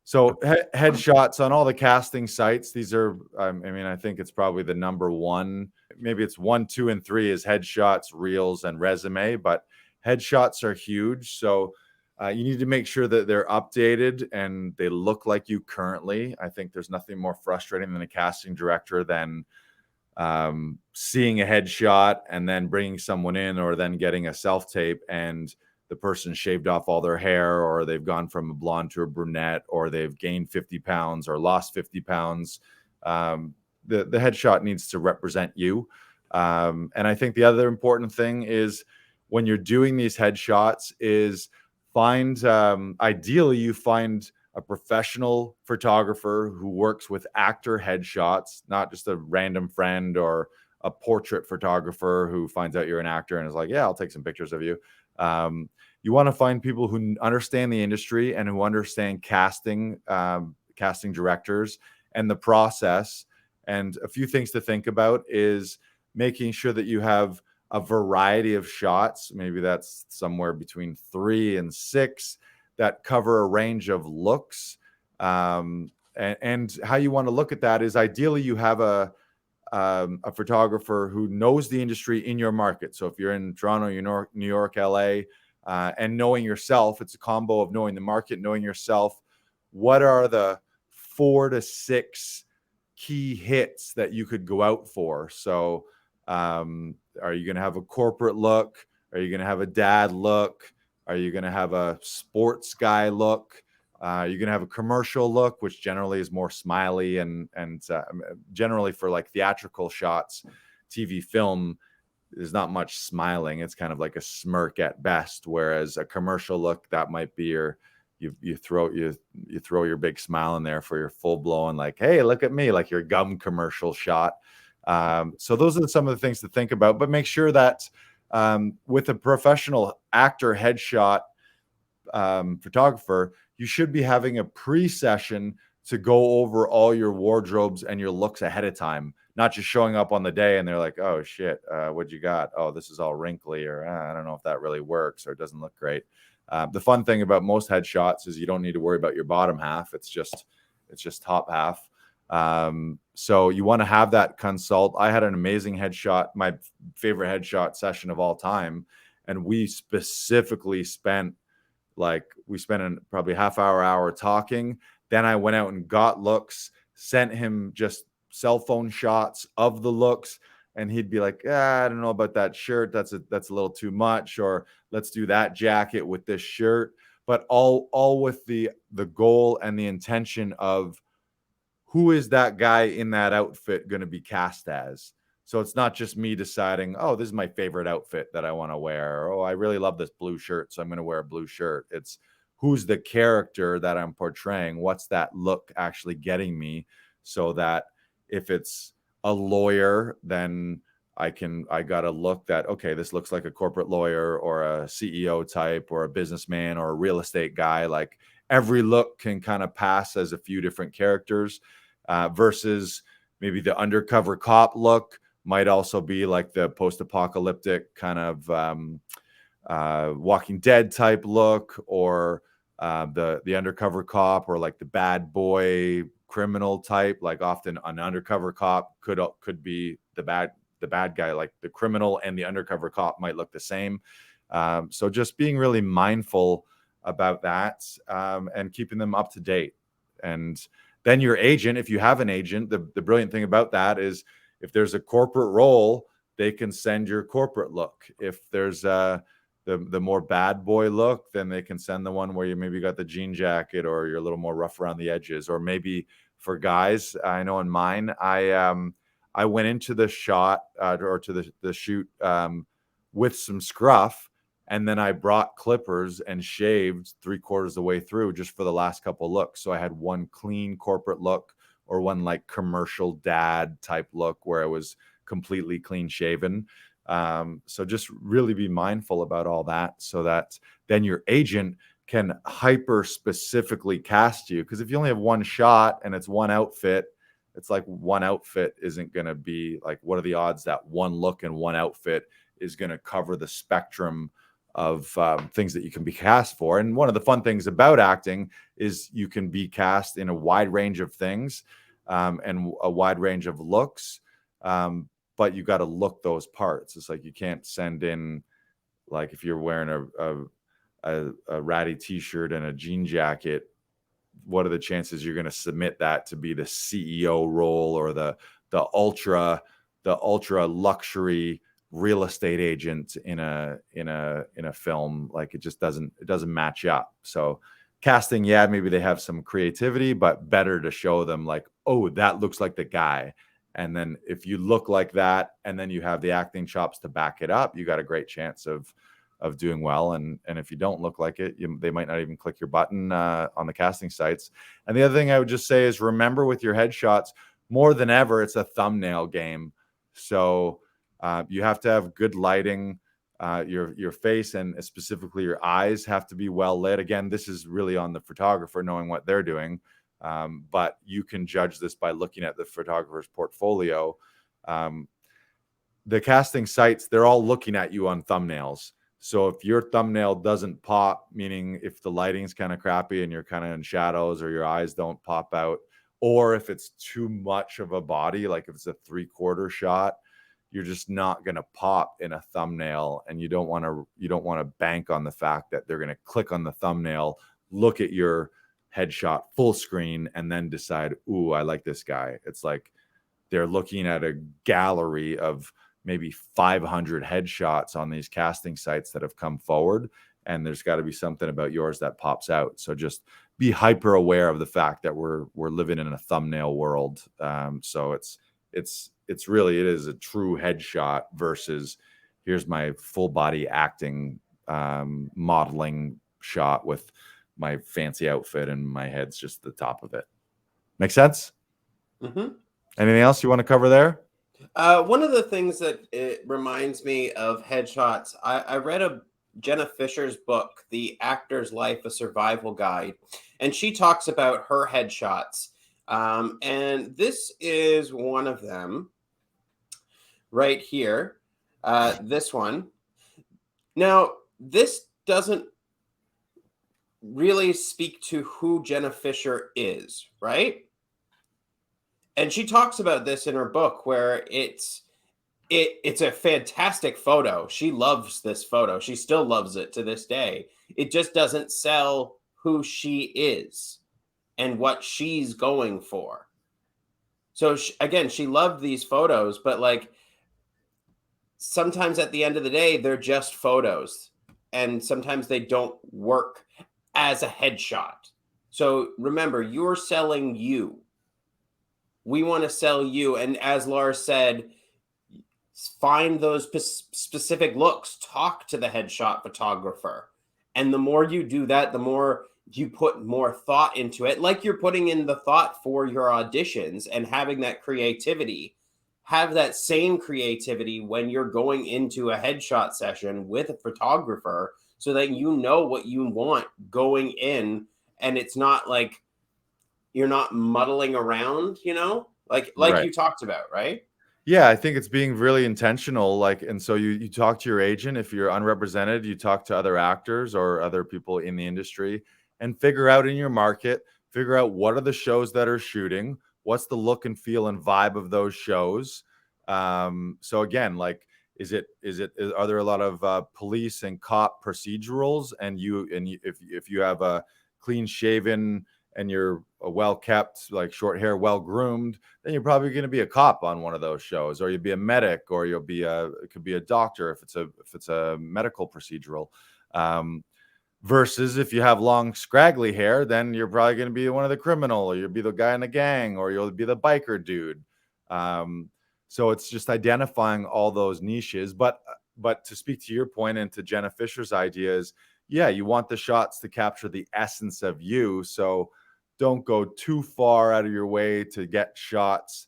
So headshots on all the casting sites. These are, I mean, I think it's probably the number one. Maybe it's 1, 2, and 3 is headshots, reels, and resume. But headshots are huge. So you need to make sure that they're updated and they look like you currently. I think there's nothing more frustrating than a casting director than seeing a headshot and then bringing someone in, or then getting a self tape and the person shaved off all their hair, or they've gone from a blonde to a brunette, or they've gained 50 pounds or lost 50 pounds. The headshot needs to represent you. And I think the other important thing is when you're doing these headshots is ideally you find a professional photographer who works with actor headshots, not just a random friend or a portrait photographer who finds out you're an actor and is like, yeah, I'll take some pictures of you. You want to find people who understand the industry and who understand casting directors and the process. And a few things to think about is making sure that you have a variety of shots. Maybe that's somewhere between 3 and 6 that cover a range of looks. And how you want to look at that is ideally you have a photographer who knows the industry in your market. So if you're in Toronto, New York, LA, and knowing yourself, it's a combo of knowing the market, knowing yourself. What are the 4 to 6 key hits that you could go out for? So are you going to have a corporate look? Are you going to have a dad look? Are you going to have a sports guy look? You're going to have a commercial look, which generally is more smiley and generally for like theatrical shots, TV, film, there's not much smiling. It's kind of like a smirk at best. Whereas a commercial look, that might be you throw your big smile in there for your full blown, like, hey, look at me, like your gum commercial shot. So those are some of the things to think about, but make sure that with a professional actor headshot photographer, you should be having a pre-session to go over all your wardrobes and your looks ahead of time, not just showing up on the day and they're like, oh shit, what you got? Oh, this is all wrinkly, or I don't know if that really works, or it doesn't look great. The fun thing about most headshots is you don't need to worry about your bottom half. It's just top half. So you want to have that consult. I had an amazing headshot, my favorite headshot session of all time. And we specifically spent probably half hour talking. Then I went out and got looks, sent him just cell phone shots of the looks. And he'd be like, I don't know about that shirt. That's a little too much. Or let's do that jacket with this shirt. But all with the goal and the intention of who is that guy in that outfit going to be cast as? So it's not just me deciding, oh, this is my favorite outfit that I want to wear. Or, oh, I really love this blue shirt, so I'm going to wear a blue shirt. It's who's the character that I'm portraying? What's that look actually getting me? So that if it's a lawyer, then I got to look that, okay, this looks like a corporate lawyer or a CEO type or a businessman or a real estate guy. Like every look can kind of pass as a few different characters versus maybe the undercover cop look might also be like the post-apocalyptic kind of Walking Dead type look, or the undercover cop, or like the bad boy criminal type. Like often an undercover cop could be the bad guy, like the criminal and the undercover cop might look the same. So just being really mindful about that and keeping them up to date. And then your agent, if you have an agent, the brilliant thing about that is if there's a corporate role, they can send your corporate look. If there's the more bad boy look, then they can send the one where you maybe got the jean jacket or you're a little more rough around the edges. Or maybe for guys, I know in mine, I went into the shot or to the shoot with some scruff, and then I brought clippers and shaved 3/4 of the way through just for the last couple looks. So I had one clean corporate look, or one like commercial dad type look where I was completely clean shaven. So just really be mindful about all that, so that then your agent can hyper specifically cast you. Because if you only have one shot and it's one outfit, it's like one outfit isn't going to be like, what are the odds that one look and one outfit is going to cover the spectrum things that you can be cast for. And one of the fun things about acting is you can be cast in a wide range of things, and a wide range of looks. But you got to look those parts. It's like you can't send in, like, if you're wearing a ratty t-shirt and a jean jacket, what are the chances you're going to submit that to be the CEO role or the ultra luxury real estate agent in a film? Like, it just doesn't match up. So casting, yeah, maybe they have some creativity, but better to show them like, oh, that looks like the guy. And then if you look like that and then you have the acting chops to back it up, you got a great chance of doing well. And if you don't look like it, they might not even click your button on the casting sites. And the other thing I would just say is, remember, with your headshots, more than ever, it's a thumbnail game. So you have to have good lighting. Your face and specifically your eyes have to be well lit. Again, this is really on the photographer knowing what they're doing. But you can judge this by looking at the photographer's portfolio. The casting sites, they're all looking at you on thumbnails. So if your thumbnail doesn't pop, meaning if the lighting's kind of crappy and you're kind of in shadows, or your eyes don't pop out, or if it's too much of a body, like if it's a 3/4 shot, you're just not going to pop in a thumbnail. And you don't want to bank on the fact that they're going to click on the thumbnail, look at your headshot full screen, and then decide, ooh, I like this guy. It's like they're looking at a gallery of maybe 500 headshots on these casting sites that have come forward, and there's got to be something about yours that pops out. So just be hyper aware of the fact that we're living in a thumbnail world. So it is a true headshot versus here's my full body acting modeling shot with my fancy outfit and my head's just the top of it. Make sense? Mm-hmm. Anything else you want to cover there? One of the things that it reminds me of headshots, I read Jenna Fisher's book, The Actor's Life, A Survival Guide, and she talks about her headshots. And this is one of them right here. This one. Now, this doesn't really speak to who Jenna Fisher is, right? And she talks about this in her book, where it's a fantastic photo. She loves this photo. She still loves it to this day. It just doesn't sell who she is and what she's going for. So again, she loved these photos, but like sometimes at the end of the day, they're just photos, and sometimes they don't work as a headshot. So remember, you're selling you. We want to sell you. And as Lars said, find those specific looks, talk to the headshot photographer. And the more you do that, the more you put more thought into it, like you're putting in the thought for your auditions and having that creativity. Have that same creativity when you're going into a headshot session with a photographer, so that you know what you want going in, and it's not like you're not muddling around, like Right. you talked about, right? Yeah, I think it's being really intentional. Like, and so you talk to your agent. If you're unrepresented, you talk to other actors or other people in the industry and figure out in your market, figure out what are the shows that are shooting, what's the look and feel and vibe of those shows. So again, like, are there a lot of police and cop procedurals, and if you have a clean shaven and you're well kept, like short hair, well groomed, then you're probably going to be a cop on one of those shows, or you'll be a medic, or it could be a doctor if it's a medical procedural. Versus if you have long scraggly hair, then you're probably going to be one of the criminal, or you'll be the guy in the gang, or you'll be the biker dude. So it's just identifying all those niches. But to speak to your point and to Jenna Fisher's ideas, yeah, you want the shots to capture the essence of you. So don't go too far out of your way to get shots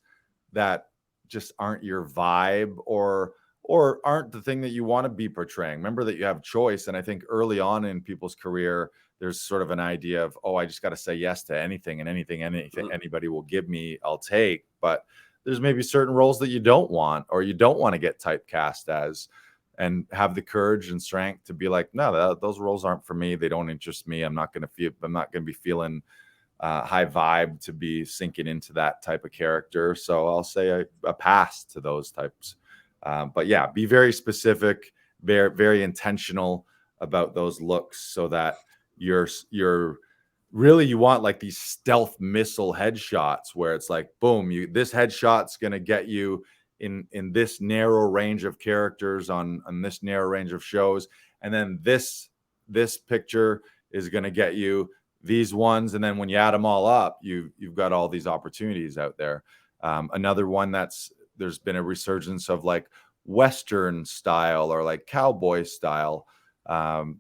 that just aren't your vibe, or aren't the thing that you want to be portraying. Remember that you have choice. And I think early on in people's career, there's sort of an idea of, oh, I just got to say yes to anything, and anything anybody will give me, I'll take. But there's maybe certain roles that you don't want, or you don't want to get typecast as. and have the courage and strength to be like, no, those roles aren't for me. They don't interest me. I'm not going to be feeling high vibe to be sinking into that type of character. So I'll say a pass to those types. But yeah, be very specific, very intentional about those looks, so that you're really, you want like these stealth missile headshots where it's like, boom, this headshot's going to get you in this narrow range of characters on this narrow range of shows, and then this picture is going to get you these ones, and then when you add them all up, you've got all these opportunities out there. Another one there's been a resurgence of like Western style or like cowboy style. And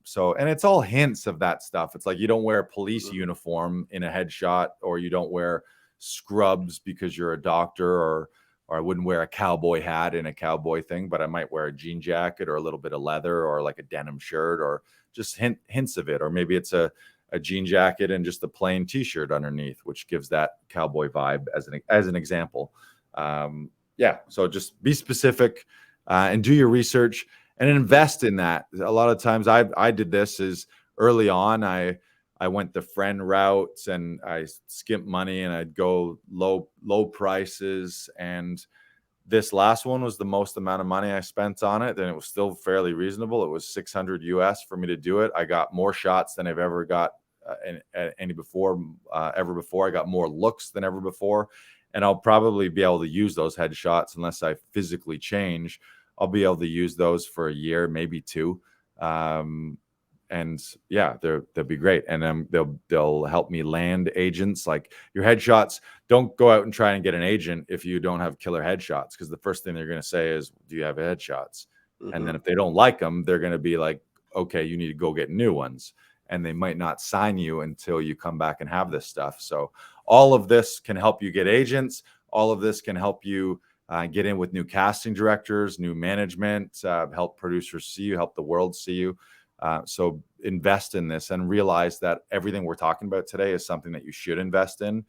it's all hints of that stuff. It's like, you don't wear a police uniform in a headshot, or you don't wear scrubs because you're a doctor, or I wouldn't wear a cowboy hat in a cowboy thing, but I might wear a jean jacket or a little bit of leather or like a denim shirt, or just hints of it. Or maybe it's a jean jacket and just a plain t-shirt underneath, which gives that cowboy vibe as an example. So just be specific, and do your research and invest in that. A lot of times I did this is early on. I went the friend routes, and I skimped money, and I'd go low prices. And this last one was the most amount of money I spent on it, and it was still fairly reasonable. It was $600 US for me to do it. I got more shots than I've ever got ever before. I got more looks than ever before, and I'll probably be able to use those headshots, unless I physically change. I'll be able to use those for a year, maybe two. And yeah, they'll be great. And they'll help me land agents. Like, your headshots, don't go out and try and get an agent if you don't have killer headshots, because the first thing they're going to say is, do you have headshots? And then if they don't like them, they're going to be like, okay, you need to go get new ones. And they might not sign you until you come back and have this stuff. So all of this can help you get agents. All of this can help you get in with new casting directors, new management, help producers see you, help the world see you. So invest in this, and realize that everything we're talking about today is something that you should invest in.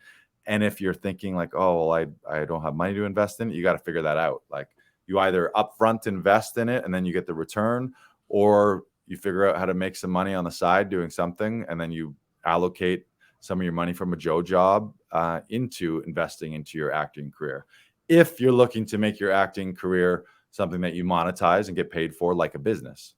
And if you're thinking like, oh, well, I don't have money to invest in, you got to figure that out. Like, you either upfront invest in it and then you get the return, or you figure out how to make some money on the side doing something, and then you allocate some of your money from a Joe job into investing into your acting career. If you're looking to make your acting career something that you monetize and get paid for like a business.